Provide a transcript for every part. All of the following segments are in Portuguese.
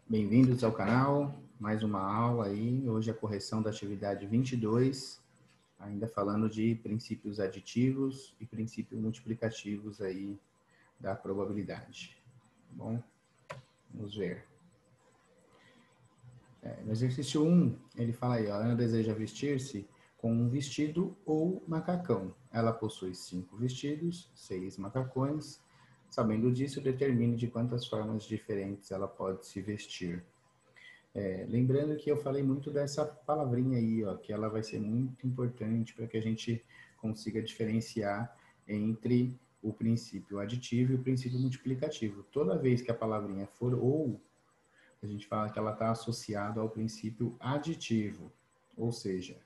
Bem-vindos ao canal, mais uma aula aí, hoje a correção da atividade 22, ainda falando de princípios aditivos e princípios multiplicativos aí da probabilidade, tá bom? Vamos ver. No exercício 1, ele fala aí, ó, Ana deseja vestir-se com um vestido ou macacão. Ela possui 5 vestidos, 6 macacões. Sabendo disso, determine de quantas formas diferentes ela pode se vestir. Lembrando que eu falei muito dessa palavrinha aí, ó, que ela vai ser muito importante para que a gente consiga diferenciar entre o princípio aditivo e o princípio multiplicativo. Toda vez que a palavrinha for ou, a gente fala que ela está associada ao princípio aditivo, ou seja,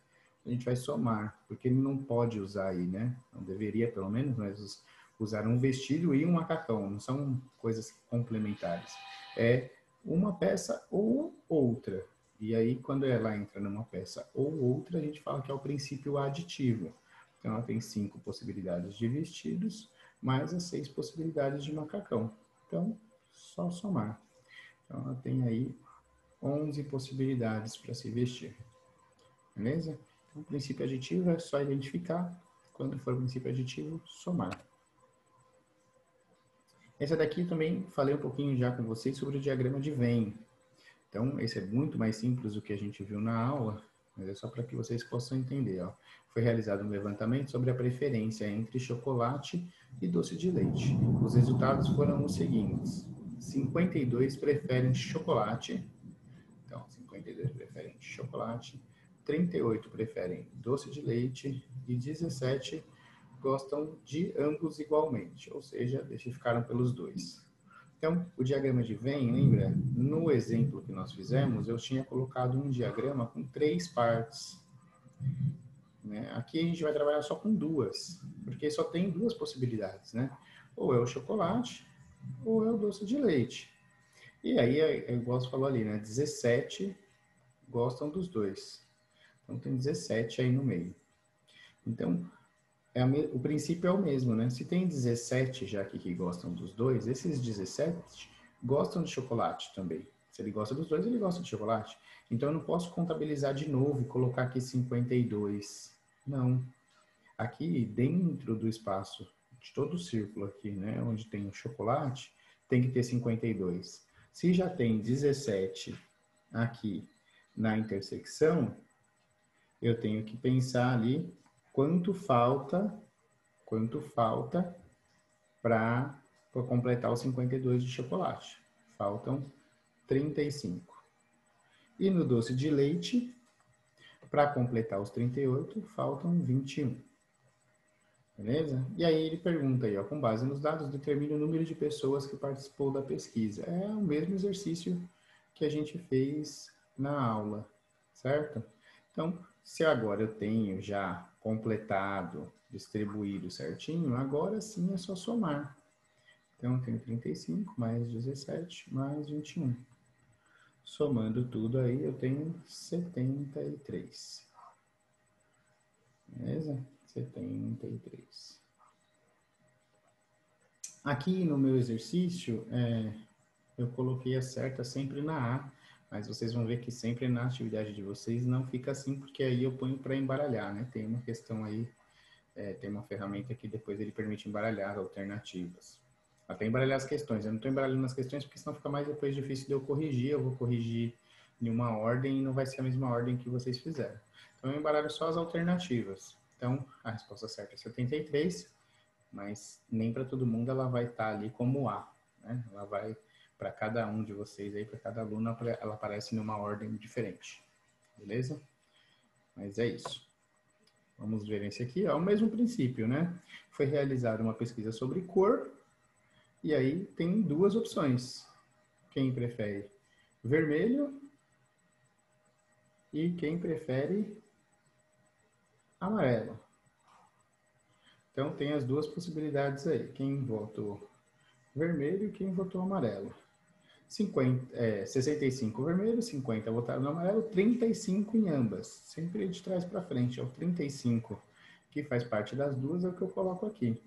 a gente vai somar, porque ele não pode usar aí, né? Não deveria, pelo menos, mas usar um vestido e um macacão, não são coisas complementares. É uma peça ou outra. E aí, quando ela entra numa peça ou outra, a gente fala que é o princípio aditivo. Então, ela tem 5 possibilidades de vestidos, mais as 6 possibilidades de macacão. Então, só somar. Então, ela tem aí 11 possibilidades para se vestir. Beleza? Então, o princípio aditivo é só identificar. Quando for o princípio aditivo, somar. Essa daqui também falei um pouquinho já com vocês sobre o diagrama de Venn. Então, esse é muito mais simples do que a gente viu na aula, mas é só para que vocês possam entender. Ó. Foi realizado um levantamento sobre a preferência entre chocolate e doce de leite. Os resultados foram os seguintes. 52 preferem chocolate. Então, 52 preferem chocolate, 38 preferem doce de leite e 17 gostam de ambos igualmente, ou seja, ficaram pelos dois. Então, o diagrama de Venn, lembra? No exemplo que nós fizemos, eu tinha colocado um diagrama com 3 partes. Né? Aqui a gente vai trabalhar só com 2, porque só tem 2 possibilidades, né? Ou é o chocolate, ou é o doce de leite. E aí, igual você falou ali, né? 17 gostam dos dois. Então, tem 17 aí no meio. Então, o princípio é o mesmo, né? Se tem 17 já aqui que gostam dos dois, esses 17 gostam de chocolate também. Se ele gosta dos dois, ele gosta de chocolate. Então, eu não posso contabilizar de novo e colocar aqui 52. Não. Aqui, dentro do espaço de todo o círculo aqui, né? Onde tem o chocolate, tem que ter 52. Se já tem 17 aqui na intersecção, eu tenho que pensar ali quanto falta para completar os 52 de chocolate. Faltam 35. E no doce de leite, para completar os 38, faltam 21. Beleza? E aí ele pergunta aí, ó, com base nos dados, determine o número de pessoas que participou da pesquisa. É o mesmo exercício que a gente fez na aula, certo? Então, se agora eu tenho já completado, distribuído certinho, agora sim é só somar. Então, eu tenho 35 mais 17 mais 21. Somando tudo aí, eu tenho 73. Beleza? 73. Aqui no meu exercício, eu coloquei a certa sempre na A, mas vocês vão ver que sempre na atividade de vocês não fica assim, porque aí eu ponho para embaralhar, né? Tem uma questão aí, tem uma ferramenta que depois ele permite embaralhar alternativas. Até embaralhar as questões. Eu não estou embaralhando as questões porque senão fica mais depois difícil de eu corrigir. Eu vou corrigir em uma ordem e não vai ser a mesma ordem que vocês fizeram. Então eu embaralho só as alternativas. Então a resposta certa é 73, mas nem para todo mundo ela vai estar ali como A, né? Ela vai para cada um de vocês aí, para cada aluno, ela aparece numa ordem diferente. Beleza? Mas é isso. Vamos ver esse aqui. É o mesmo princípio, né? Foi realizada uma pesquisa sobre cor. E aí tem 2 opções. Quem prefere vermelho e quem prefere amarelo. Então tem as 2 possibilidades aí. Quem votou vermelho e quem votou amarelo. 65 vermelho, 50 votaram no amarelo, 35 em ambas. Sempre de trás para frente. É o 35 que faz parte das 2, é o que eu coloco aqui.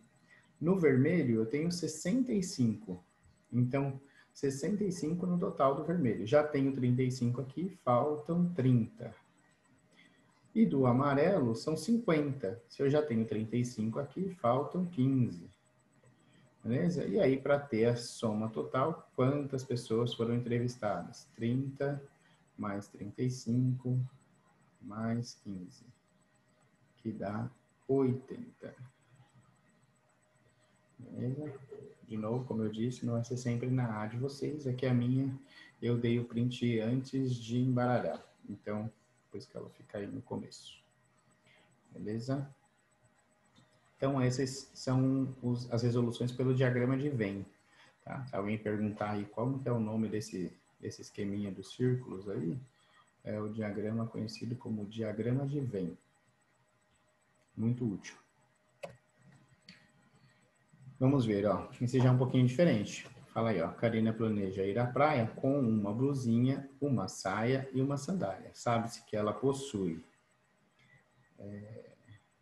No vermelho eu tenho 65. Então, 65 no total do vermelho. Já tenho 35 aqui, faltam 30. E do amarelo são 50. Se eu já tenho 35 aqui, faltam 15. Beleza? E aí, para ter a soma total, quantas pessoas foram entrevistadas? 30 mais 35 mais 15, que dá 80. Beleza? De novo, como eu disse, não vai ser sempre na A de vocês. Aqui a minha, eu dei o print antes de embaralhar. Então, depois que ela fica aí no começo. Beleza? Então, essas são as resoluções pelo diagrama de Venn. Tá? Se alguém perguntar aí qual que é o nome desse esqueminha dos círculos aí, é o diagrama conhecido como diagrama de Venn. Muito útil. Vamos ver, ó. Esse já é um pouquinho diferente. Fala aí, ó. Karina planeja ir à praia com uma blusinha, uma saia e uma sandália. Sabe-se que ela possui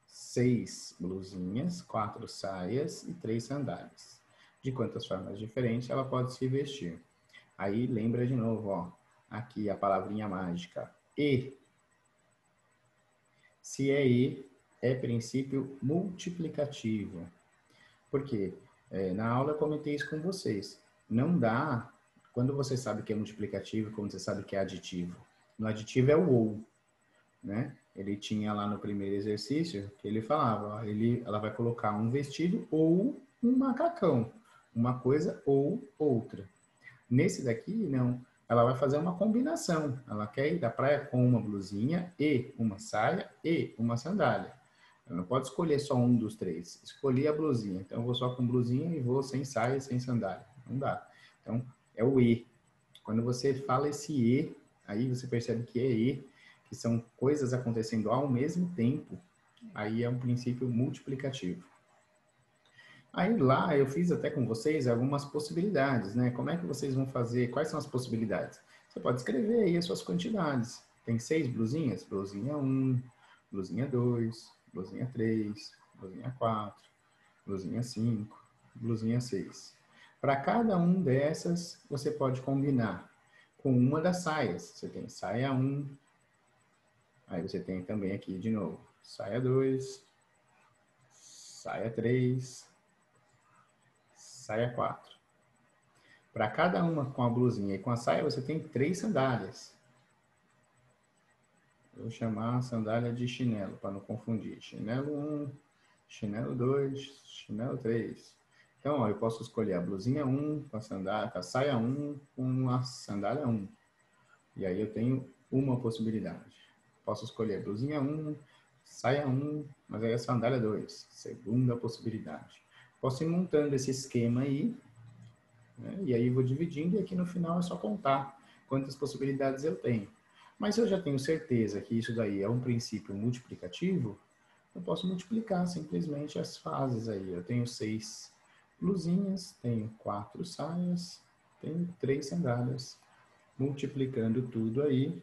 6 blusinhas, 4 saias e 3 sandálias. De quantas formas diferentes ela pode se vestir? Aí lembra de novo, ó. Aqui a palavrinha mágica. E. Se é E, é princípio multiplicativo. Por quê? Na aula eu comentei isso com vocês. Não dá, quando você sabe que é multiplicativo, quando você sabe que é aditivo. No aditivo é o ou, né? Ele tinha lá no primeiro exercício que ele falava, ó, ela vai colocar um vestido ou um macacão. Uma coisa ou outra. Nesse daqui, não. Ela vai fazer uma combinação. Ela quer ir da praia com uma blusinha e uma saia e uma sandália. Ela não pode escolher só um dos três. Escolhi a blusinha. Então, eu vou só com blusinha e vou sem saia e sem sandália. Não dá. Então, é o E. Quando você fala esse E, aí você percebe que é E, que são coisas acontecendo ao mesmo tempo. Aí é um princípio multiplicativo. Aí lá eu fiz até com vocês algumas possibilidades, né? Como é que vocês vão fazer? Quais são as possibilidades? Você pode escrever aí as suas quantidades. Tem 6 blusinhas? Blusinha 1, blusinha 2, blusinha 3, blusinha 4, blusinha 5, blusinha 6. Para cada um dessas, você pode combinar com uma das saias. Você tem saia 1, aí você tem também aqui de novo, saia 2, saia 3, saia 4. Para cada uma com a blusinha e com a saia, você tem 3 sandálias. Eu vou chamar a sandália de chinelo, para não confundir. Chinelo 1, chinelo 2, chinelo 3. Então, ó, eu posso escolher a blusinha 1 com a sandália, com a saia 1 com a sandália 1. E aí eu tenho uma possibilidade. Posso escolher blusinha 1, saia 1, mas aí a sandália 2. Segunda possibilidade. Posso ir montando esse esquema aí, né? E aí vou dividindo e aqui no final é só contar quantas possibilidades eu tenho. Mas se eu já tenho certeza que isso daí é um princípio multiplicativo, eu posso multiplicar simplesmente as fases aí. Eu tenho 6 blusinhas, tenho 4 saias, tenho 3 sandálias. Multiplicando tudo aí,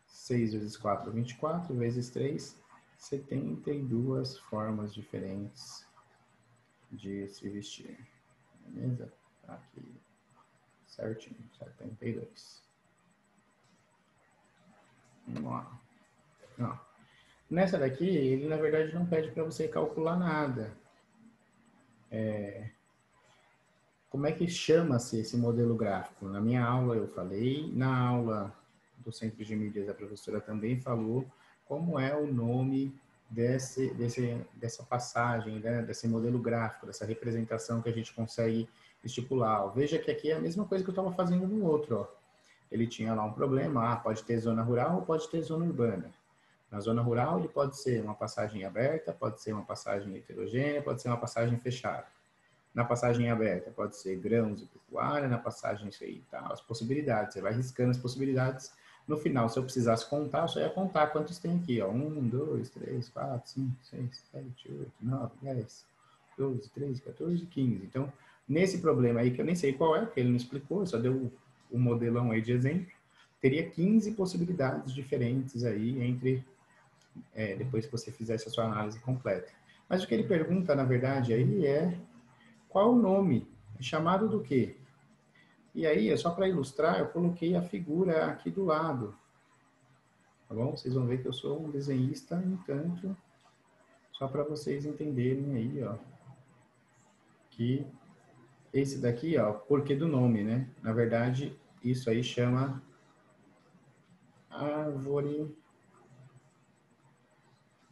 6 vezes 4, 24, vezes 3, 72 formas diferentes de se vestir. Beleza? Tá aqui certinho, 72. Vamos lá. Ó. Nessa daqui, ele na verdade não pede para você calcular nada. Como é que chama-se esse modelo gráfico? Na minha aula eu falei, na aula do Centro de Mídias a professora também falou como é o nome dessa passagem, né? Desse modelo gráfico, dessa representação que a gente consegue estipular. Veja que aqui é a mesma coisa que eu estava fazendo no outro. Ó. Ele tinha lá um problema, pode ter zona rural ou pode ter zona urbana. Na zona rural ele pode ser uma passagem aberta, pode ser uma passagem heterogênea, pode ser uma passagem fechada. Na passagem aberta pode ser grãos e pecuária, na passagem isso aí, tá? As possibilidades, você vai riscando as possibilidades. No final, se eu precisasse contar, eu só ia contar quantos tem aqui, ó. 1, 2, 3, 4, 5, 6, 7, 8, 9, 10, 12, 13, 14, 15. Então, nesse problema aí, que eu nem sei qual é, porque ele não explicou, só deu o modelão aí de exemplo, teria 15 possibilidades diferentes aí entre, depois que você fizesse a sua análise completa. Mas o que ele pergunta, na verdade, aí é qual o nome Chamado do quê? E aí, é só para ilustrar, eu coloquei a figura aqui do lado. Tá bom? Vocês vão ver que eu sou um desenhista, entanto, só para vocês entenderem aí, ó, que esse daqui, ó, porquê do nome, né? Na verdade, isso aí chama árvore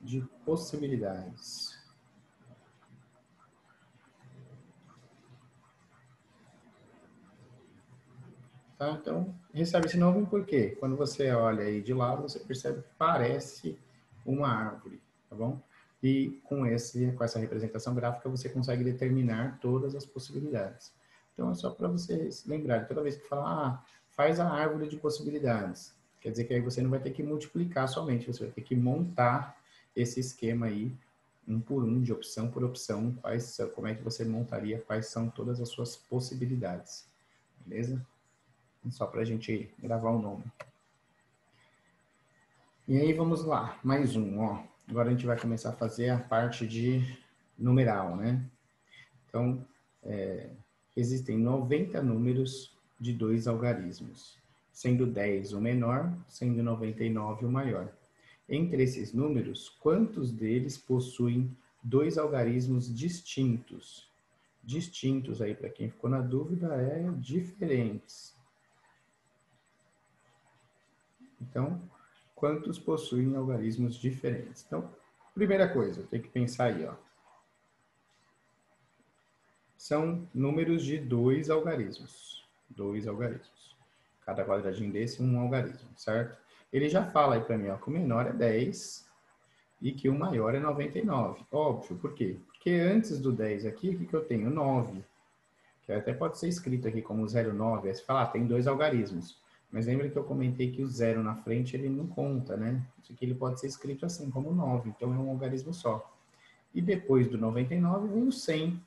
de possibilidades. Tá? Então, recebe esse nome por quê? Quando você olha aí de lado, você percebe que parece uma árvore, tá bom? E com essa representação gráfica, você consegue determinar todas as possibilidades. Então, é só para vocês lembrarem, toda vez que falar, faz a árvore de possibilidades. Quer dizer que aí você não vai ter que multiplicar somente, você vai ter que montar esse esquema aí, um por um, de opção por opção, como é que você montaria, quais são todas as suas possibilidades. Beleza? Só para a gente gravar o nome. E aí vamos lá, mais um, ó. Agora a gente vai começar a fazer a parte de numeral, né? Então, existem 90 números de 2 algarismos, sendo 10 o menor, sendo 99 o maior. Entre esses números, quantos deles possuem 2 algarismos distintos? Distintos aí, para quem ficou na dúvida, é diferentes. Então, quantos possuem algarismos diferentes? Então, primeira coisa, tem que pensar aí, ó. São números de 2 algarismos. 2 algarismos. Cada quadradinho desse, um algarismo, certo? Ele já fala aí para mim, ó, que o menor é 10 e que o maior é 99. Óbvio, por quê? Porque antes do 10 aqui, o que eu tenho? 9. Que até pode ser escrito aqui como 0,9. Aí você fala, tem 2 algarismos. Mas lembra que eu comentei que o 0 na frente ele não conta, né? Isso aqui ele pode ser escrito assim, como 9. Então é um algarismo só. E depois do 99 vem o 100,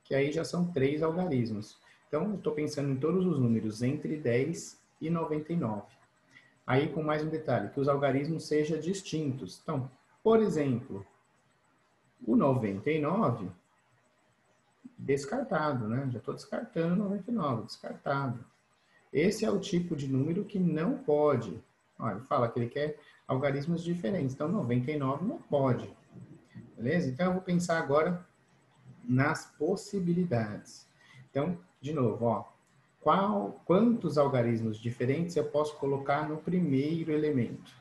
que aí já são 3 algarismos. Então eu estou pensando em todos os números entre 10 e 99. Aí com mais um detalhe, que os algarismos sejam distintos. Então, por exemplo, o 99, descartado, né? Já estou descartando 99, descartado. Esse é o tipo de número que não pode. Olha, ele fala que ele quer algarismos diferentes. Então, 99 não pode. Beleza? Então, eu vou pensar agora nas possibilidades. Então, de novo, ó, quantos algarismos diferentes eu posso colocar no primeiro elemento?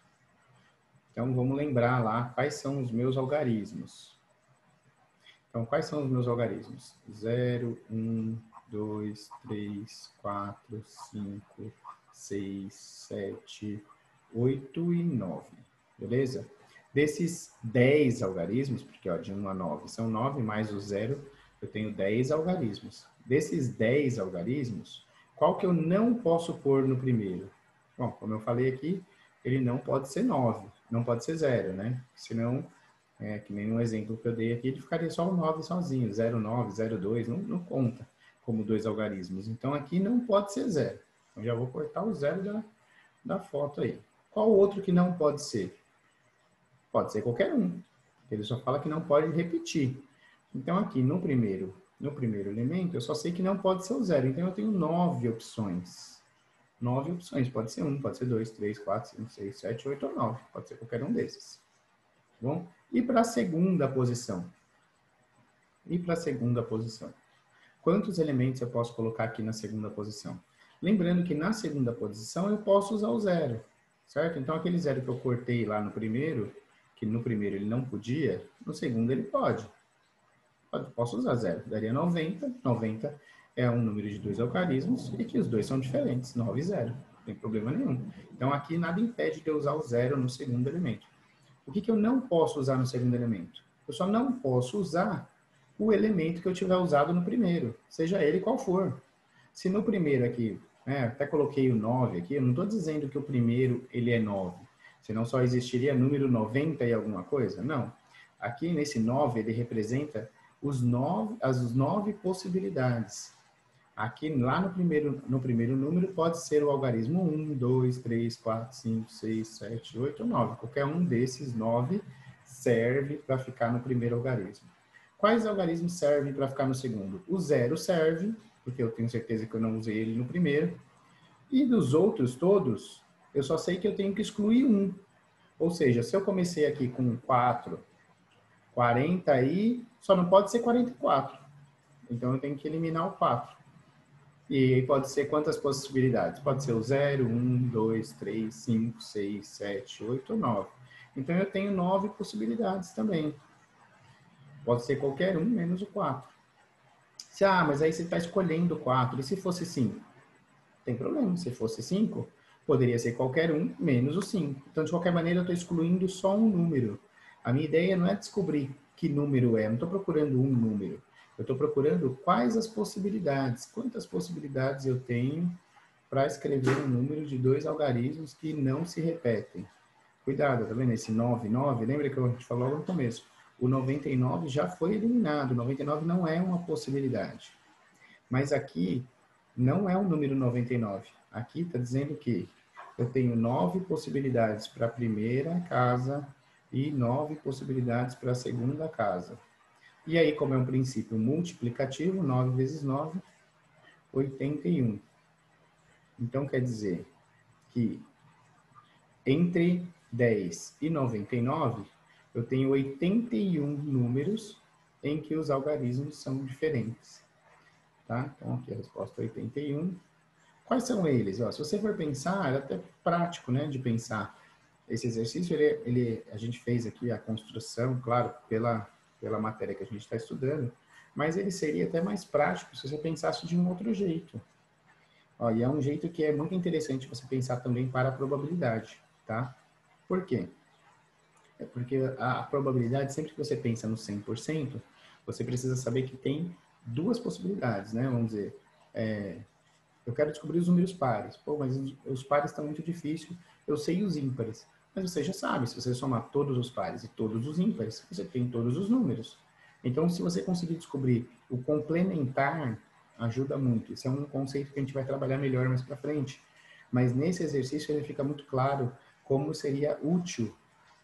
Então, vamos lembrar lá quais são os meus algarismos. Então, quais são os meus algarismos? 0, 1, 2, 3, 4, 5, 6, 7, 8 e 9. Beleza? Desses 10 algarismos, porque ó, de 1 a 9 são 9 mais o 0, eu tenho 10 algarismos. Desses 10 algarismos, qual que eu não posso pôr no primeiro? Bom, como eu falei aqui, ele não pode ser 9, não pode ser 0, né? Senão, que nem no exemplo que eu dei aqui, ele ficaria só o 9 sozinho, 0,9, 0,2, não conta como 2 algarismos. Então, aqui não pode ser 0. Então, já vou cortar o 0 da foto aí. Qual outro que não pode ser? Pode ser qualquer um. Ele só fala que não pode repetir. Então, aqui no primeiro elemento, eu só sei que não pode ser o 0. Então, eu tenho 9 opções. 9 opções. Pode ser 1, pode ser 2, 3, 4, 5, 6, 7, 8 ou 9. Pode ser qualquer um desses. Tá bom? E para a segunda posição? Quantos elementos eu posso colocar aqui na segunda posição? Lembrando que na segunda posição eu posso usar o 0, certo? Então aquele 0 que eu cortei lá no primeiro, que no primeiro ele não podia, no segundo ele pode. Posso usar 0, daria 90. 90 é um número de 2 algarismos e que os dois são diferentes, 9 e 0. Não tem problema nenhum. Então aqui nada impede de eu usar o 0 no segundo elemento. O que eu não posso usar no segundo elemento? Eu só não posso usar o elemento que eu tiver usado no primeiro, seja ele qual for. Se no primeiro aqui, até coloquei o 9 aqui, eu não estou dizendo que o primeiro ele é 9, senão só existiria número 90 e alguma coisa. Não. Aqui nesse 9 ele representa as 9 possibilidades. Aqui, lá no primeiro número, pode ser o algarismo 1, 2, 3, 4, 5, 6, 7, 8, 9. Qualquer um desses 9 serve para ficar no primeiro algarismo. Quais algarismos servem para ficar no segundo? O 0 serve, porque eu tenho certeza que eu não usei ele no primeiro. E dos outros todos, eu só sei que eu tenho que excluir um. Ou seja, se eu comecei aqui com 4, 40 aí, só não pode ser 44. Então eu tenho que eliminar o 4. E aí pode ser quantas possibilidades? Pode ser o 0, 1, 2, 3, 5, 6, 7, 8 ou 9. Então eu tenho 9 possibilidades também. Pode ser qualquer um menos o 4. Mas aí você está escolhendo 4. E se fosse 5? Tem problema. Se fosse 5, poderia ser qualquer um menos o 5. Então, de qualquer maneira, eu estou excluindo só um número. A minha ideia não é descobrir que número é. Eu não estou procurando um número. Eu estou procurando quais as possibilidades. Quantas possibilidades eu tenho para escrever um número de 2 algarismos que não se repetem. Cuidado, tá vendo? Esse 99, lembra que a gente falou logo no começo? O 99 já foi eliminado. O 99 não é uma possibilidade. Mas aqui não é o número 99. Aqui está dizendo que eu tenho 9 possibilidades para a primeira casa e 9 possibilidades para a segunda casa. E aí, como é um princípio multiplicativo, 9 vezes 9, 81. Então, quer dizer que entre 10 e 99, eu tenho 81 números em que os algarismos são diferentes. Tá? Então, aqui a resposta é 81. Quais são eles? Se você for pensar, é até prático, né, de pensar. Esse exercício, a gente fez aqui a construção, claro, pela matéria que a gente está estudando, mas ele seria até mais prático se você pensasse de um outro jeito. E é um jeito que é muito interessante você pensar também para a probabilidade, tá? Por quê? É porque a probabilidade, sempre que você pensa no 100%, você precisa saber que tem duas possibilidades, né? Vamos dizer, eu quero descobrir os números pares. Pô, mas os pares estão muito difíceis. Eu sei os ímpares. Mas você já sabe, se você somar todos os pares e todos os ímpares, você tem todos os números. Então, se você conseguir descobrir o complementar, ajuda muito. Esse é um conceito que a gente vai trabalhar melhor mais para frente. Mas nesse exercício ele fica muito claro como seria útil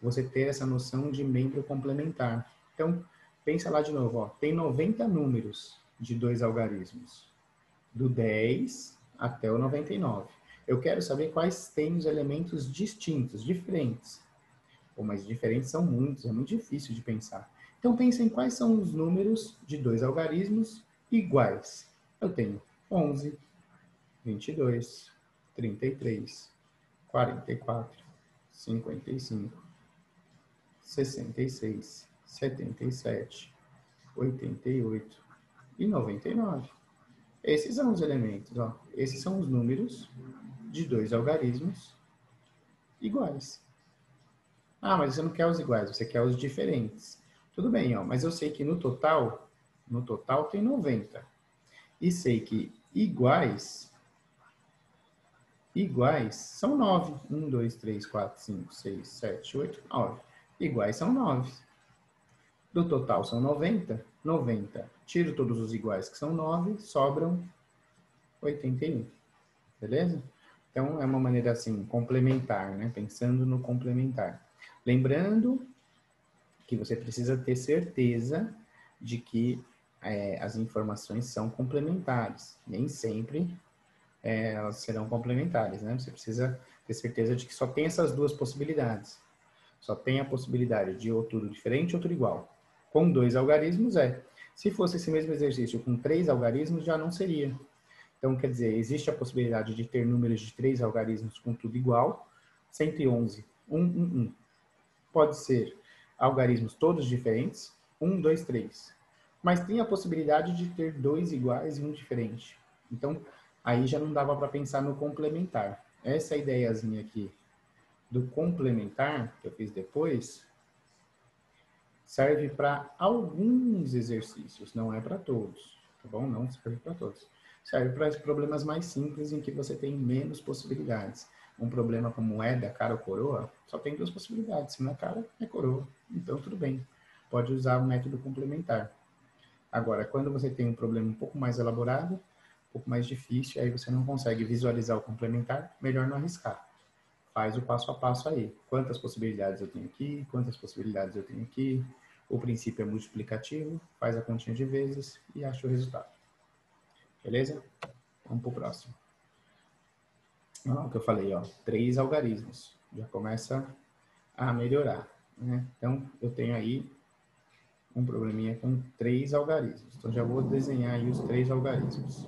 você ter essa noção de membro complementar. Então, pensa lá de novo. Tem 90 números de 2 algarismos do 10 até o 99. Eu quero saber quais têm os elementos distintos, diferentes. Mas diferentes são muitos, é muito difícil de pensar. Então, pense em quais são os números de 2 algarismos iguais. Eu tenho 11, 22, 33, 44, 55, 66, 77, 88 e 99. Esses são os elementos, esses são os números de 2 algarismos iguais. Mas você não quer os iguais, você quer os diferentes. Tudo bem, mas eu sei que no total tem 90. E sei que iguais são 9. 1, 2, 3, 4, 5, 6, 7, 8, 9. Iguais são 9. Do total são 90. 90. Tiro todos os iguais, que são 9, sobram 81. Beleza? Então, é uma maneira assim, complementar, né? Pensando no complementar. Lembrando que você precisa ter certeza de que as informações são complementares. Nem sempre elas serão complementares, né? Você precisa ter certeza de que só tem essas duas possibilidades. Só tem a possibilidade de ou tudo diferente ou tudo igual. Com 2 algarismos Se fosse esse mesmo exercício com 3 algarismos, já não seria. Então, quer dizer, existe a possibilidade de ter números de 3 algarismos com tudo igual. 111, 1, 1, 1. Pode ser algarismos todos diferentes, 1, 2, 3. Mas tem a possibilidade de ter 2 iguais e um diferente. Então, aí já não dava para pensar no complementar. Essa ideiazinha aqui do complementar, que eu fiz depois, serve para alguns exercícios, não é para todos, tá bom? Não serve para todos. Serve para problemas mais simples em que você tem menos possibilidades. Um problema como da cara ou coroa, só tem 2 possibilidades. Se não é cara, é coroa. Então, tudo bem. Pode usar o método complementar. Agora, quando você tem um problema um pouco mais elaborado, um pouco mais difícil, aí você não consegue visualizar o complementar, melhor não arriscar. Faz o passo a passo aí. Quantas possibilidades eu tenho aqui? Quantas possibilidades eu tenho aqui? O princípio é multiplicativo, faz a continha de vezes e acha o resultado. Beleza? Vamos para o próximo. O que eu falei, ó, 3 algarismos. Já começa a melhorar, né? Então, eu tenho aí um probleminha com 3 algarismos. Então, já vou desenhar aí os 3 algarismos.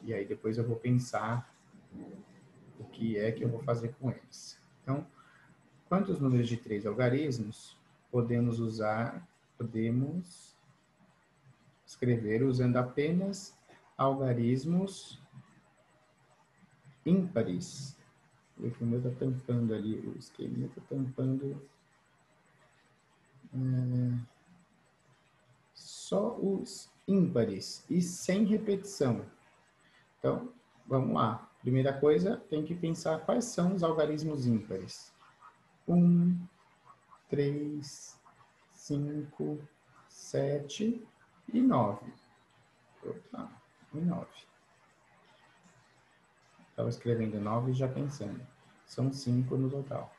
E aí, depois eu vou pensar o que é que eu vou fazer com eles. Então, quantos números de 3 algarismos podemos usar, podemos escrever usando apenas algarismos ímpares? O meu está tampando ali, o esqueminha está tampando só os ímpares e sem repetição. Então, vamos lá. Primeira coisa, tem que pensar quais são os algarismos ímpares. 1, 3, 5, 7 e 9. Opa, e 9. Estava escrevendo 9 e já pensando. São 5 no total.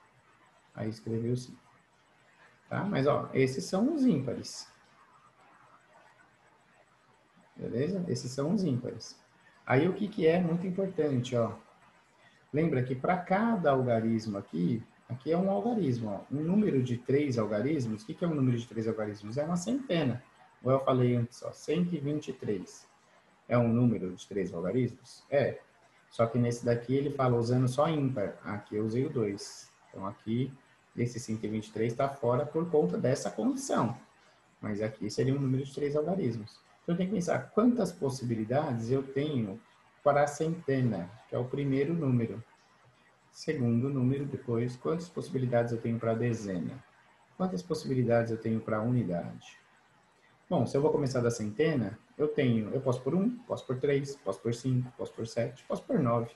Aí escreveu 5. Tá? Mas, ó, esses são os ímpares. Beleza? Esses são os ímpares. Aí, o que é muito importante, ó. Lembra que para cada algarismo aqui é um algarismo, ó. Um número de 3 algarismos, o que é um número de 3 algarismos? É uma centena. Ou eu falei antes, ó, 123. É um número de 3 algarismos? É. Só que nesse daqui ele fala usando só ímpar. Aqui eu usei o 2. Então aqui, esse 123 está fora por conta dessa condição. Mas aqui seria um número de 3 algarismos. Então eu tenho que pensar quantas possibilidades eu tenho para a centena, que é o primeiro número. Segundo número, depois, quantas possibilidades eu tenho para a dezena? Quantas possibilidades eu tenho para a unidade? Bom, se eu vou começar da centena, eu posso por 1, posso por 3, posso por 5, posso por 7, posso por 9.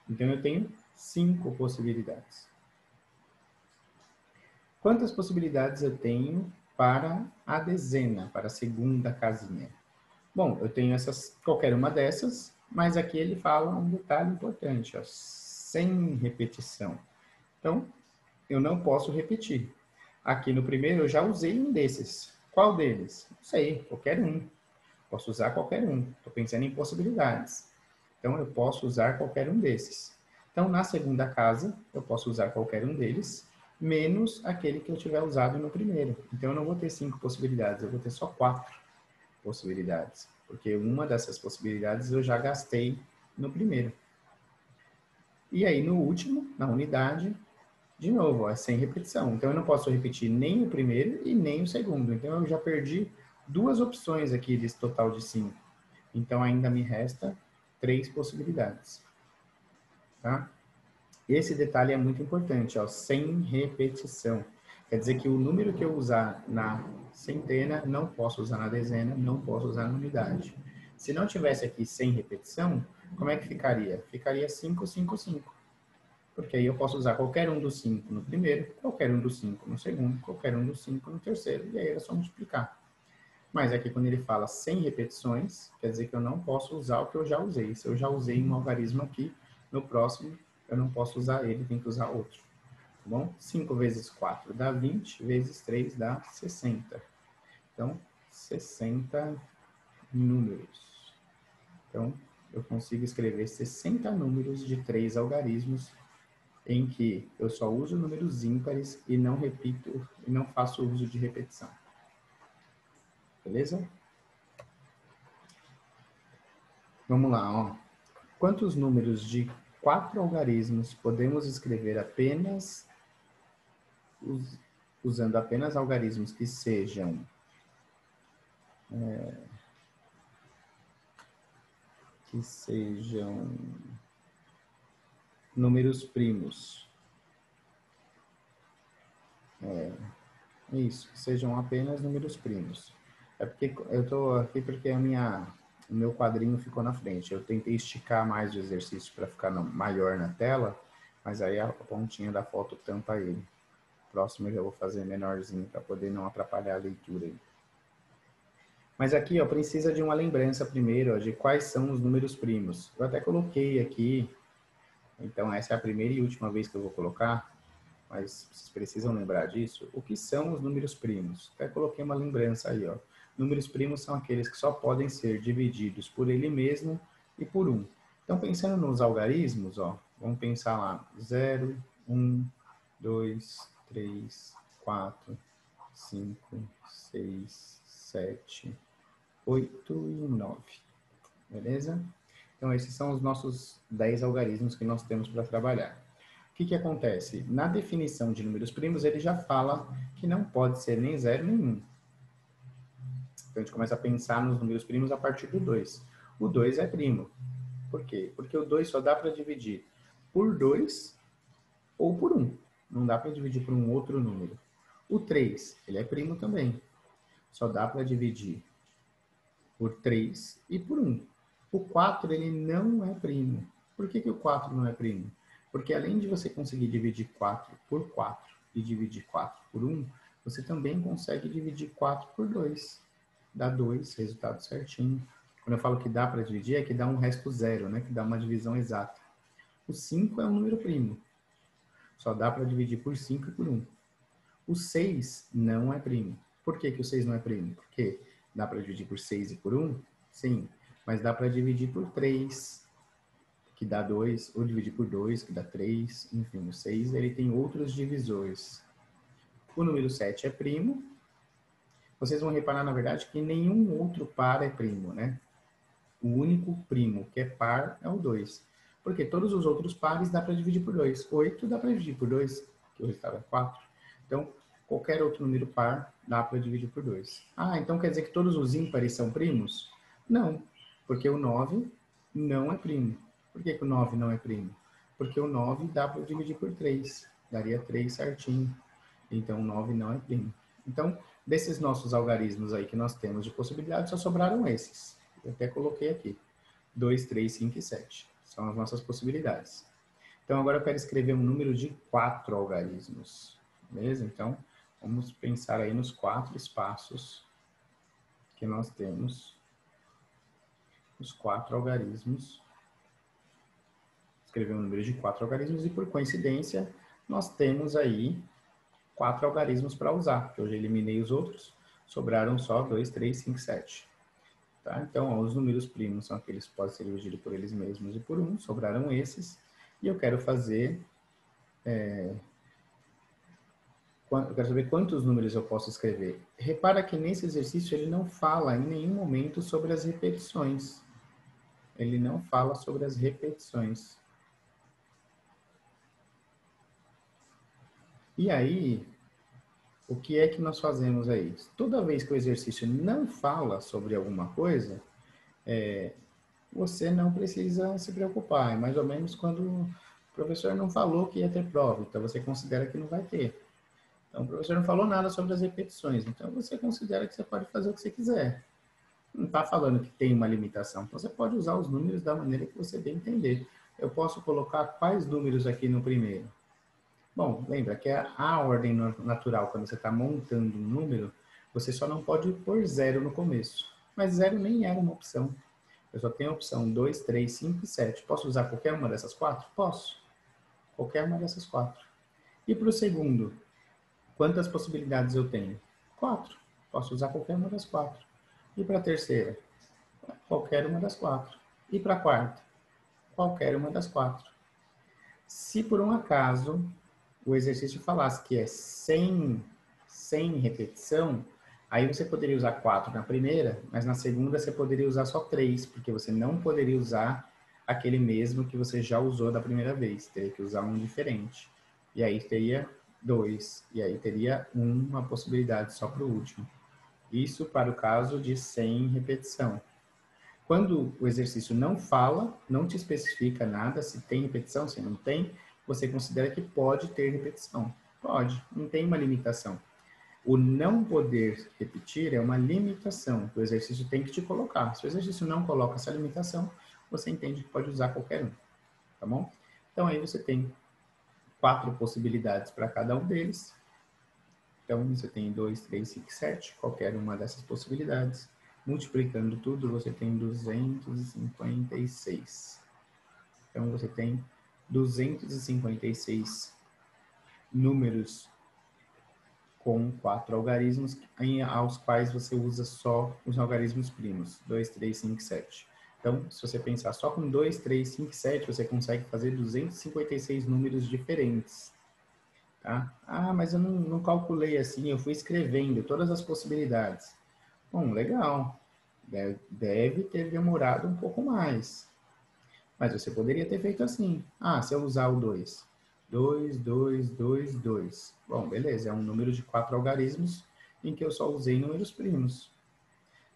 Então, eu tenho 5 possibilidades. Quantas possibilidades eu tenho para a dezena, para a segunda casinha? Bom, eu tenho qualquer uma dessas, mas aqui ele fala um detalhe importante, ó, sem repetição. Então, eu não posso repetir. Aqui no primeiro eu já usei um desses. Qual deles? Não sei, qualquer um. Posso usar qualquer um. Estou pensando em possibilidades. Então, eu posso usar qualquer um desses. Então, na segunda casa, eu posso usar qualquer um deles, menos aquele que eu tiver usado no primeiro. Então, eu não vou ter 5 possibilidades, eu vou ter só 4 possibilidades. Porque uma dessas possibilidades eu já gastei no primeiro. E aí, no último, na unidade, de novo, ó, é sem repetição. Então, eu não posso repetir nem o primeiro e nem o segundo. Então, eu já perdi 2 opções aqui desse total de 5. Então, ainda me resta 3 possibilidades. Tá? Esse detalhe é muito importante, ó, sem repetição. Quer dizer que o número que eu usar na centena, não posso usar na dezena, não posso usar na unidade. Se não tivesse aqui sem repetição, como é que ficaria? Ficaria 5, 5, 5. Porque aí eu posso usar qualquer um dos 5 no primeiro, qualquer um dos 5 no segundo, qualquer um dos 5 no terceiro, e aí era só multiplicar. Mas aqui quando ele fala sem repetições, quer dizer que eu não posso usar o que eu já usei. Se eu já usei um algarismo aqui, no próximo eu não posso usar ele, tem que usar outro. Tá bom? 5 vezes 4 dá 20, vezes 3 dá 60. Então, 60 números. Então, eu consigo escrever 60 números de 3 algarismos em que eu só uso números ímpares e não repito e não faço uso de repetição. Beleza? Vamos lá, ó. Quantos números de 4 algarismos podemos escrever apenas usando apenas algarismos que sejam números primos? Isso, que sejam apenas números primos. É porque eu estou aqui porque o meu quadrinho ficou na frente. Eu tentei esticar mais o exercício para ficar maior na tela, mas aí a pontinha da foto tampa ele. Próximo eu já vou fazer menorzinho para poder não atrapalhar a leitura aí. Mas aqui, ó, precisa de uma lembrança primeiro, ó, de quais são os números primos. Eu até coloquei aqui, então essa é a primeira e última vez que eu vou colocar, mas vocês precisam lembrar disso. O que são os números primos? Até coloquei uma lembrança aí, ó. Números primos são aqueles que só podem ser divididos por ele mesmo e por 1. Então, pensando nos algarismos, ó, vamos pensar lá, 0, 1, 2, 3, 4, 5, 6, 7, 8 e 9. Beleza? Então, esses são os nossos 10 algarismos que nós temos para trabalhar. O que acontece? Na definição de números primos, ele já fala que não pode ser nem 0 nem 1. Então, a gente começa a pensar nos números primos a partir do 2. O 2 é primo. Por quê? Porque o 2 só dá para dividir por 2 ou por 1. Não dá para dividir por um outro número. O 3, ele é primo também. Só dá para dividir por 3 e por 1. O 4, ele não é primo. Por que o 4 não é primo? Porque além de você conseguir dividir 4 por 4 e dividir 4 por 1, você também consegue dividir 4 por 2. Dá 2, resultado certinho. Quando eu falo que dá para dividir, é que dá um resto zero, né? Que dá uma divisão exata. O 5 é um número primo. Só dá para dividir por 5 e por 1. O 6 não é primo. Por que o 6 não é primo? Porque dá para dividir por 6 e por 1? Sim. Mas dá para dividir por 3, que dá 2, ou dividir por 2, que dá 3. Enfim, o 6 ele tem outros divisores. O número 7 é primo. Vocês vão reparar, na verdade, que nenhum outro par é primo, né? O único primo que é par é o 2. Porque todos os outros pares dá para dividir por 2. 8 dá para dividir por 2, que o resultado é 4. Então, qualquer outro número par dá para dividir por 2. Ah, então quer dizer que todos os ímpares são primos? Não, porque o 9 não é primo. Por que o 9 não é primo? Porque o 9 dá para dividir por 3. Daria 3 certinho. Então, o 9 não é primo. Então, desses nossos algarismos aí que nós temos de possibilidades, só sobraram esses. Eu até coloquei aqui. 2, 3, 5 e 7. São as nossas possibilidades. Então, agora eu quero escrever um número de 4 algarismos. Beleza? Então, vamos pensar aí nos 4 espaços que nós temos. Os 4 algarismos. Escrever um número de 4 algarismos e, por coincidência, nós temos aí 4 algarismos para usar, que eu já eliminei os outros. Sobraram só 2, 3, 5, 7. Tá? Então, ó, os números primos são aqueles que podem ser divididos por eles mesmos e por 1. Sobraram esses. E eu quero fazer... eu quero saber quantos números eu posso escrever. Repara que nesse exercício ele não fala em nenhum momento sobre as repetições. Ele não fala sobre as repetições. E aí, o que é que nós fazemos aí? Toda vez que o exercício não fala sobre alguma coisa, você não precisa se preocupar. É mais ou menos quando o professor não falou que ia ter prova, então você considera que não vai ter. Então, o professor não falou nada sobre as repetições, então você considera que você pode fazer o que você quiser. Não está falando que tem uma limitação. Então, você pode usar os números da maneira que você bem entender. Eu posso colocar quais números aqui no primeiro? Bom, lembra que a ordem natural, quando você está montando um número, você só não pode pôr 0 no começo. Mas 0 nem era uma opção. Eu só tenho a opção 2, 3, 5 e 7. Posso usar qualquer uma dessas 4? Posso. Qualquer uma dessas 4. E para o segundo, quantas possibilidades eu tenho? 4. Posso usar qualquer uma das 4. E para a terceira? Qualquer uma das 4. E para a quarta? Qualquer uma das 4. Se por um acaso o exercício falasse que é sem repetição, aí você poderia usar 4 na primeira, mas na segunda você poderia usar só 3, porque você não poderia usar aquele mesmo que você já usou da primeira vez. Teria que usar um diferente. E aí teria 2. E aí teria uma possibilidade só para o último. Isso para o caso de sem repetição. Quando o exercício não fala, não te especifica nada, se tem repetição, se não tem, você considera que pode ter repetição. Pode, não tem uma limitação. O não poder repetir é uma limitação que o exercício tem que te colocar. Se o exercício não coloca essa limitação, você entende que pode usar qualquer um, tá bom? Então aí você tem 4 possibilidades para cada um deles. Então você tem 2, 3, 5, 7, qualquer uma dessas possibilidades. Multiplicando tudo, você tem 256. Então, você tem 256 números com 4 algarismos, aos quais você usa só os algarismos primos. 2, 3, 5, 7. Então, se você pensar só com 2, 3, 5, 7, você consegue fazer 256 números diferentes. Tá? Ah, mas eu não calculei assim, eu fui escrevendo todas as possibilidades. Bom, legal. Deve ter demorado um pouco mais. Mas você poderia ter feito assim. Ah, se eu usar o 2. 2, 2, 2, 2. Bom, beleza, é um número de 4 algarismos em que eu só usei números primos.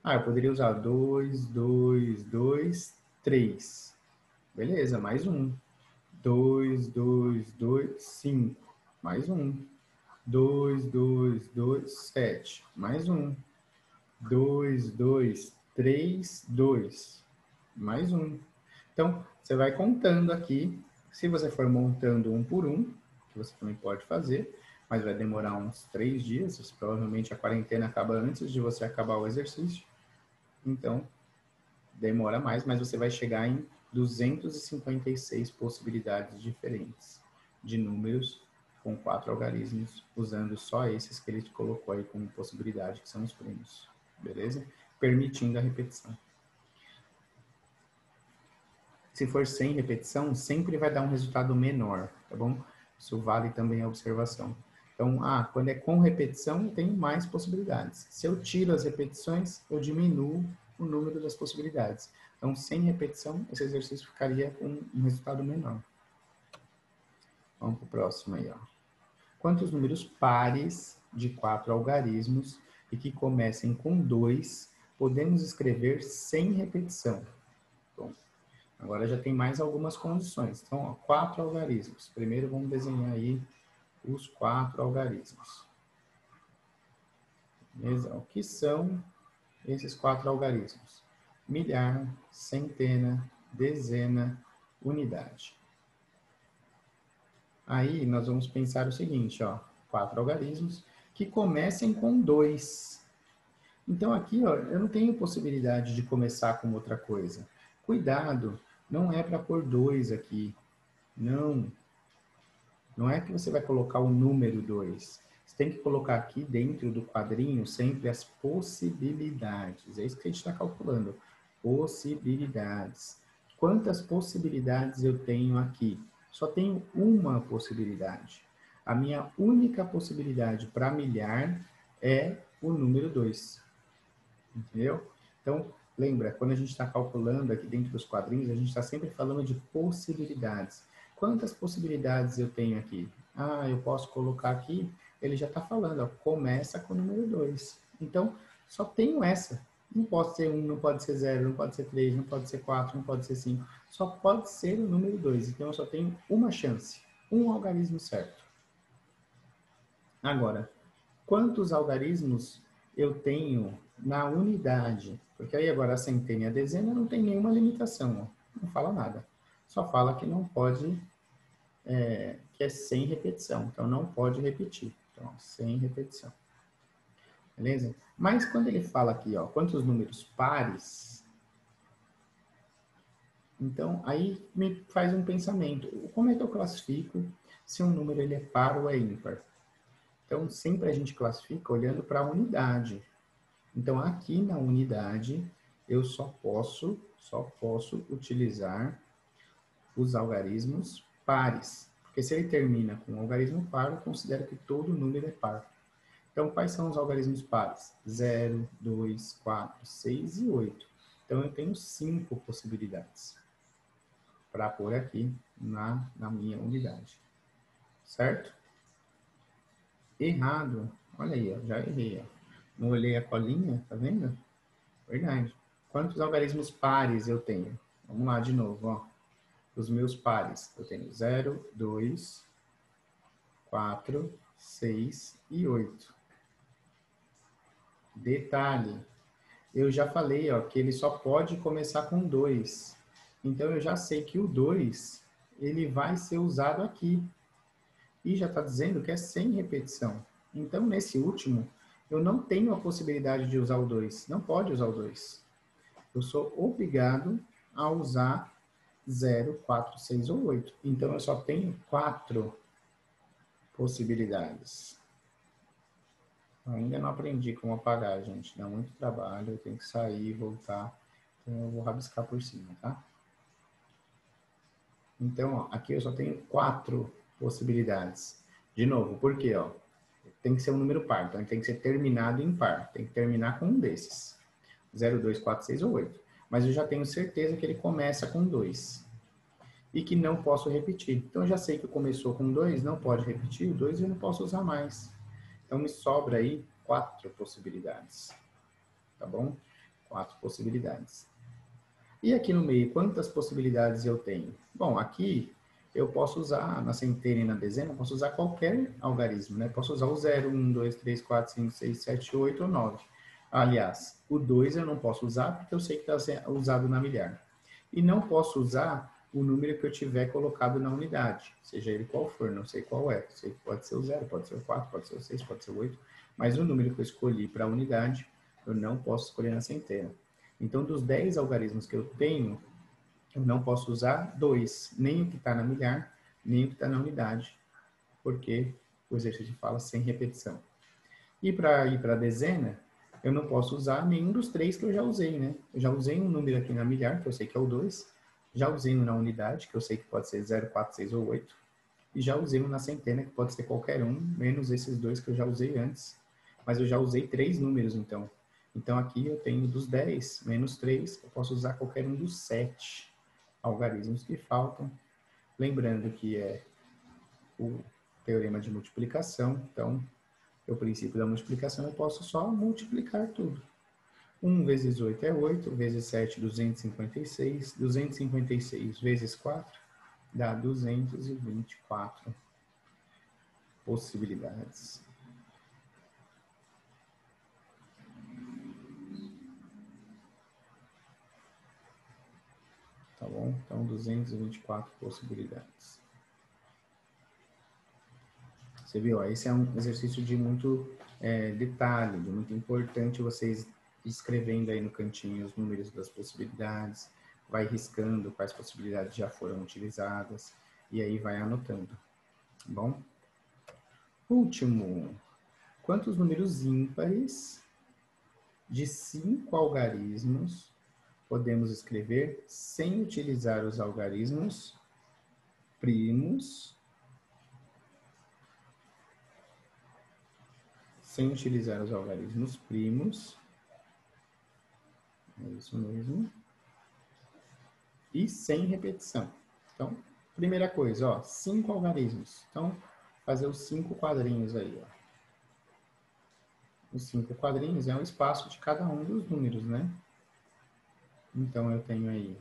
Ah, eu poderia usar 2, 2, 2, 3. Beleza, mais um. 2, 2, 2, 5. Mais um. 2, 2, 2, 7. Mais um. 2, 2, 3, 2. Mais um. Então, você vai contando aqui. Se você for montando um por um, que você também pode fazer, mas vai demorar uns 3 dias. Provavelmente a quarentena acaba antes de você acabar o exercício. Então, demora mais, mas você vai chegar em 256 possibilidades diferentes de números com 4 algarismos, usando só esses que ele te colocou aí como possibilidade, que são os primos. Beleza? Permitindo a repetição. Se for sem repetição, sempre vai dar um resultado menor, tá bom? Isso vale também a observação. Então, quando é com repetição, eu tenho mais possibilidades. Se eu tiro as repetições, eu diminuo o número das possibilidades. Então, sem repetição, esse exercício ficaria com um resultado menor. Vamos para o próximo aí, ó. Quantos números pares de 4 algarismos e que comecem com 2 podemos escrever sem repetição? Bom, agora já tem mais algumas condições. Então, ó, 4 algarismos. Primeiro vamos desenhar aí os 4 algarismos. Beleza? O que são esses 4 algarismos? Milhar, centena, dezena, unidade. Aí nós vamos pensar o seguinte, ó, 4 algarismos que comecem com 2. Então aqui, ó, eu não tenho possibilidade de começar com outra coisa. Cuidado, não é para pôr 2 aqui. Não. Não é que você vai colocar o número 2. Você tem que colocar aqui dentro do quadrinho sempre as possibilidades. É isso que a gente está calculando. Possibilidades. Quantas possibilidades eu tenho aqui? Só tenho uma possibilidade. A minha única possibilidade para milhar é o número 2. Entendeu? Então, lembra, quando a gente está calculando aqui dentro dos quadrinhos, a gente está sempre falando de possibilidades. Quantas possibilidades eu tenho aqui? Ah, eu posso colocar aqui, ele já está falando, ó, começa com o número 2. Então, só tenho essa. Não pode ser 1, não pode ser 0, não pode ser 3, não pode ser 4, não pode ser 5. Só pode ser o número 2. Então, eu só tenho uma chance, um algarismo certo. Agora, quantos algarismos eu tenho na unidade? Porque aí agora a centena e a dezena não tem nenhuma limitação, ó. Não fala nada. Só fala que não pode, que é sem repetição. Então não pode repetir. Então, ó, sem repetição. Beleza? Mas quando ele fala aqui, ó, quantos números pares, então aí me faz um pensamento. Como é que eu classifico se um número ele é par ou é ímpar? Então sempre a gente classifica olhando para a unidade. Então, aqui na unidade, eu só posso utilizar os algarismos pares. Porque se ele termina com um algarismo par, eu considero que todo número é par. Então, quais são os algarismos pares? 0, 2, 4, 6 e 8. Então, eu tenho 5 possibilidades para pôr aqui na minha unidade. Certo? Errado. Olha aí, ó, já errei. Ó. Não olhei a colinha, tá vendo? Verdade. Quantos algarismos pares eu tenho? Vamos lá de novo, ó. Os meus pares. Eu tenho 0, 2, 4, 6 e 8. Detalhe. Eu já falei, ó, que ele só pode começar com 2. Então, eu já sei que o 2, ele vai ser usado aqui. E já está dizendo que é sem repetição. Então, nesse último, eu não tenho a possibilidade de usar o 2. Não pode usar o 2. Eu sou obrigado a usar 0, 4, 6 ou 8. Então, eu só tenho 4 possibilidades. Eu ainda não aprendi como apagar, gente. Dá muito trabalho, eu tenho que sair e voltar. Então, eu vou rabiscar por cima, tá? Então, ó, aqui eu só tenho 4 possibilidades. De novo, por quê? Ó? Tem que ser um número par, então ele tem que ser terminado em par. Tem que terminar com um desses. 0, 2, 4, 6 ou 8. Mas eu já tenho certeza que ele começa com 2. E que não posso repetir. Então, eu já sei que começou com 2, não pode repetir. O 2 eu não posso usar mais. Então, me sobra aí 4 possibilidades. Tá bom? 4 possibilidades. E aqui no meio, quantas possibilidades eu tenho? Bom, aqui eu posso usar, na centena e na dezena, eu posso usar qualquer algarismo, né? Posso usar o 0, 1, 2, 3, 4, 5, 6, 7, 8 ou 9. Aliás, o 2 eu não posso usar porque eu sei que está usado na milhar. E não posso usar o número que eu tiver colocado na unidade, seja ele qual for, não sei qual é. Sei que pode ser o 0, pode ser o 4, pode ser o 6, pode ser o 8, mas o número que eu escolhi para a unidade, eu não posso escolher na centena. Então, dos 10 algarismos que eu tenho, eu não posso usar 2, nem o que está na milhar, nem o que está na unidade, porque o exercício fala sem repetição. E para ir para a dezena, eu não posso usar nenhum dos 3 que eu já usei, né? Eu já usei um número aqui na milhar, que eu sei que é o 2, já usei um na unidade, que eu sei que pode ser 0, 4, 6 ou 8, e já usei um na centena, que pode ser qualquer um, menos esses 2 que eu já usei antes. Mas eu já usei 3 números, então. Então, aqui eu tenho dos 10, menos 3, eu posso usar qualquer um dos 7 algarismos que faltam. Lembrando que é o teorema de multiplicação, então, o princípio da multiplicação, eu posso só multiplicar tudo. 1 vezes 8 é 8, vezes 7, 256, 256 vezes 4 dá 224 possibilidades. Tá bom? Então, 224 possibilidades. Você viu? Ó, esse é um exercício de muito detalhe, de muito importante vocês escrevendo aí no cantinho os números das possibilidades, vai riscando quais possibilidades já foram utilizadas e aí vai anotando. Tá bom? Último. Quantos números ímpares de 5 algarismos podemos escrever sem utilizar os algarismos primos, sem utilizar os algarismos primos, é isso mesmo, e sem repetição. Então, primeira coisa, ó, 5 algarismos. Então, fazer os 5 quadrinhos aí, ó. Os 5 quadrinhos é o espaço de cada um dos números, né? Então, eu tenho aí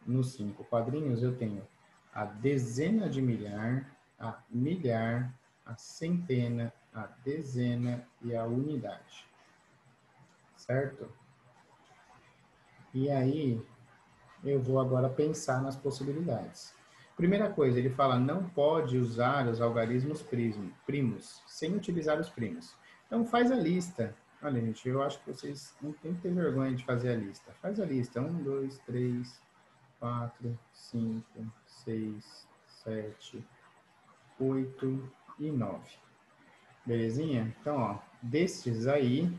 nos 5 quadrinhos, eu tenho a dezena de milhar, a milhar, a centena, a dezena e a unidade. Certo? E aí, eu vou agora pensar nas possibilidades. Primeira coisa, ele fala, não pode usar os algarismos primos, sem utilizar os primos. Então, faz a lista. Olha, gente, eu acho que vocês não tem que ter vergonha de fazer a lista. Faz a lista. 1, 2, 3, 4, 5, 6, 7, 8 e 9. Belezinha? Então, ó, destes aí,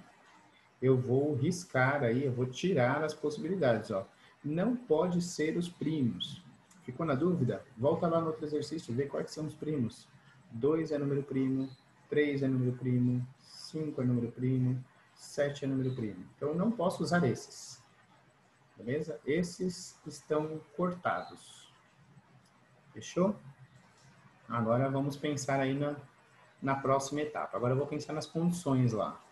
eu vou riscar aí, eu vou tirar as possibilidades, ó. Não pode ser os primos. Ficou na dúvida? Volta lá no outro exercício, vê quais são os primos. 2 é número primo, 3 é número primo, 5 é número primo, 7 é número primo. Então, eu não posso usar esses. Beleza? Esses estão cortados. Fechou? Agora vamos pensar aí na próxima etapa. Agora eu vou pensar nas condições lá.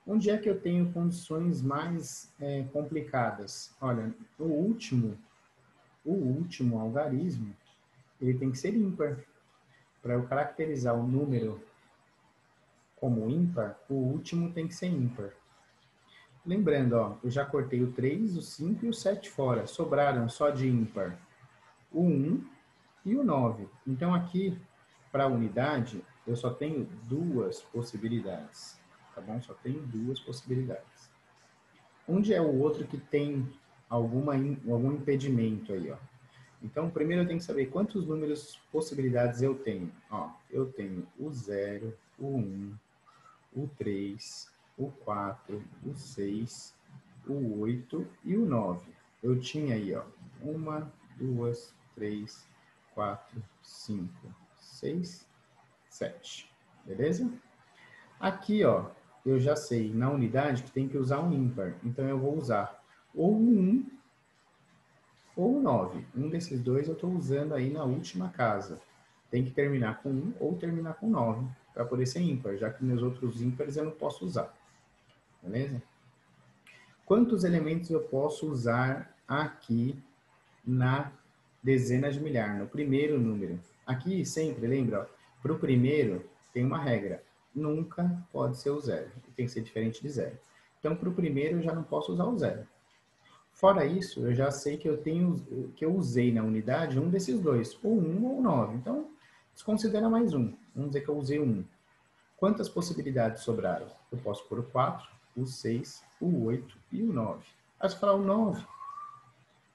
Onde é que eu tenho condições mais complicadas? Olha, o último algarismo, ele tem que ser ímpar. Para eu caracterizar o número como ímpar, o último tem que ser ímpar. Lembrando, ó, eu já cortei o 3, o 5 e o 7 fora. Sobraram só de ímpar o 1 e o 9. Então, aqui, para a unidade, eu só tenho 2 possibilidades. Tá bom? Só tenho 2 possibilidades. Onde é o outro que tem algum impedimento aí, ó? Então, primeiro eu tenho que saber quantos números, possibilidades eu tenho. Ó, eu tenho o 0, o 1, o 3, o 4, o 6, o 8 e o 9. Eu tinha aí, ó, 1, 2, 3, 4, 5, 6, 7. Beleza? Aqui, ó, eu já sei na unidade que tem que usar um ímpar. Então, eu vou usar ou o 1 ou o 9. Um desses dois eu estou usando aí na última casa. Tem que terminar com 1 ou terminar com 9 para poder ser ímpar, já que meus outros ímpares eu não posso usar. Beleza? Quantos elementos eu posso usar aqui na dezena de milhar, no primeiro número? Aqui sempre, lembra, para o primeiro tem uma regra. Nunca pode ser o zero. Tem que ser diferente de zero. Então, para o primeiro eu já não posso usar o zero. Fora isso, eu já sei que eu usei na unidade um desses dois, ou 1 ou 9. Então, desconsidera mais um. Vamos dizer que eu usei 1. Quantas possibilidades sobraram? Eu posso pôr o 4, o 6, o 8 e o 9. Aí você fala o 9.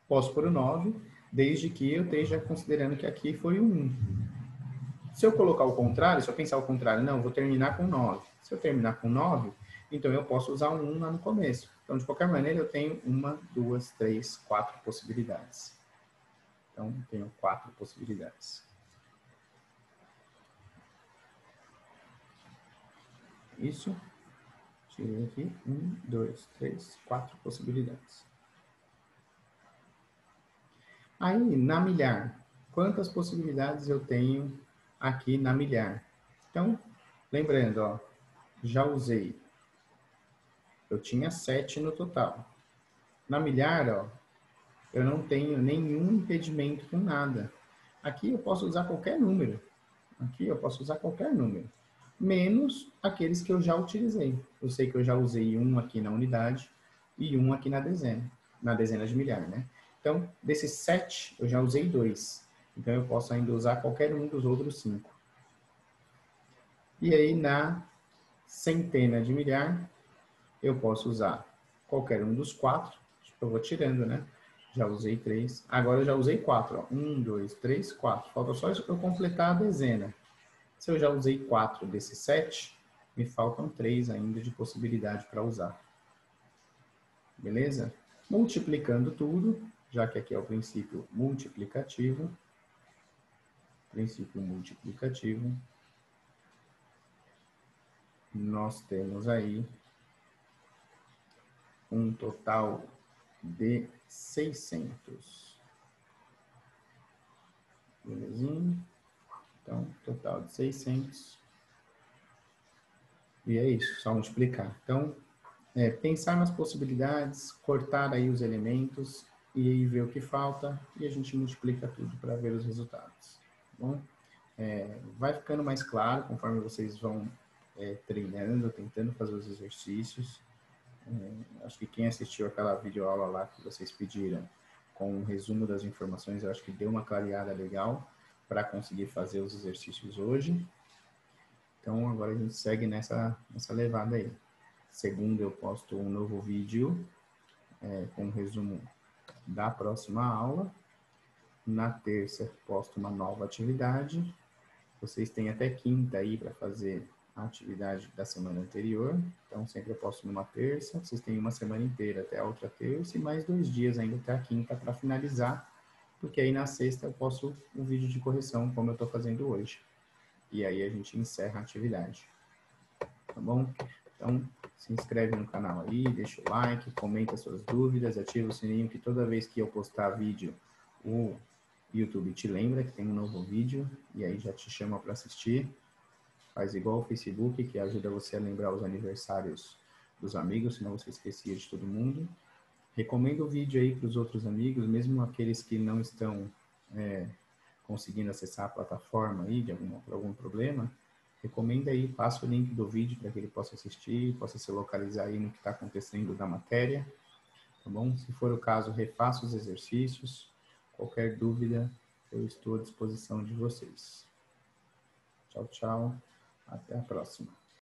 Posso pôr o 9, desde que eu esteja considerando que aqui foi o 1. Se eu colocar o contrário, se eu pensar o contrário, não, eu vou terminar com 9. Se eu terminar com 9, então eu posso usar um 1 lá no começo. Então, de qualquer maneira, eu tenho 1, 2, 3, 4 possibilidades. Então, eu tenho 4 possibilidades. Isso. Tirei aqui 1, 2, 3, 4 possibilidades. Aí, na milhar, quantas possibilidades eu tenho aqui na milhar? Então, lembrando, ó, já usei. Eu tinha 7 no total. Na milhar, ó, eu não tenho nenhum impedimento com nada. Aqui eu posso usar qualquer número. Aqui eu posso usar qualquer número. Menos aqueles que eu já utilizei. Eu sei que eu já usei um aqui na unidade e um aqui na dezena de milhar, né? Então, desses 7, eu já usei 2. Então, eu posso ainda usar qualquer um dos outros 5. E aí, na centena de milhar, eu posso usar qualquer um dos 4. Eu vou tirando, né? Já usei 3. Agora eu já usei 4. 1, 2, 3, 4. Falta só eu completar a dezena. Se eu já usei 4 desses 7, me faltam 3 ainda de possibilidade para usar. Beleza? Multiplicando tudo, já que aqui é o princípio multiplicativo. Nós temos aí um total de 600. Belezinho? Então, total de 600. E é isso, só multiplicar. Então, pensar nas possibilidades, cortar aí os elementos e aí ver o que falta e a gente multiplica tudo para ver os resultados. Tá bom? Vai ficando mais claro conforme vocês vão treinando, tentando fazer os exercícios. Acho que quem assistiu aquela videoaula lá que vocês pediram com um resumo das informações, eu acho que deu uma clareada legal para conseguir fazer os exercícios hoje. Então, agora a gente segue nessa levada aí. Segunda, eu posto um novo vídeo com um resumo da próxima aula. Na terça, posto uma nova atividade. Vocês têm até quinta aí para fazer a atividade da semana anterior. Então, sempre eu posto numa terça. Vocês têm uma semana inteira até a outra terça e mais 2 dias ainda até a quinta para finalizar. Porque aí na sexta eu posto um vídeo de correção, como eu estou fazendo hoje. E aí a gente encerra a atividade. Tá bom? Então, se inscreve no canal aí, deixa o like, comenta suas dúvidas, ativa o sininho que toda vez que eu postar vídeo, o YouTube te lembra que tem um novo vídeo e aí já te chama para assistir. Faz igual o Facebook, que ajuda você a lembrar os aniversários dos amigos, senão você esquecia de todo mundo. Recomendo o vídeo aí para os outros amigos, mesmo aqueles que não estão conseguindo acessar a plataforma aí por algum problema. Recomenda aí, passa o link do vídeo para que ele possa assistir, possa se localizar aí no que está acontecendo da matéria, tá bom? Se for o caso, refaça os exercícios. Qualquer dúvida, eu estou à disposição de vocês. Tchau, tchau. Até a próxima.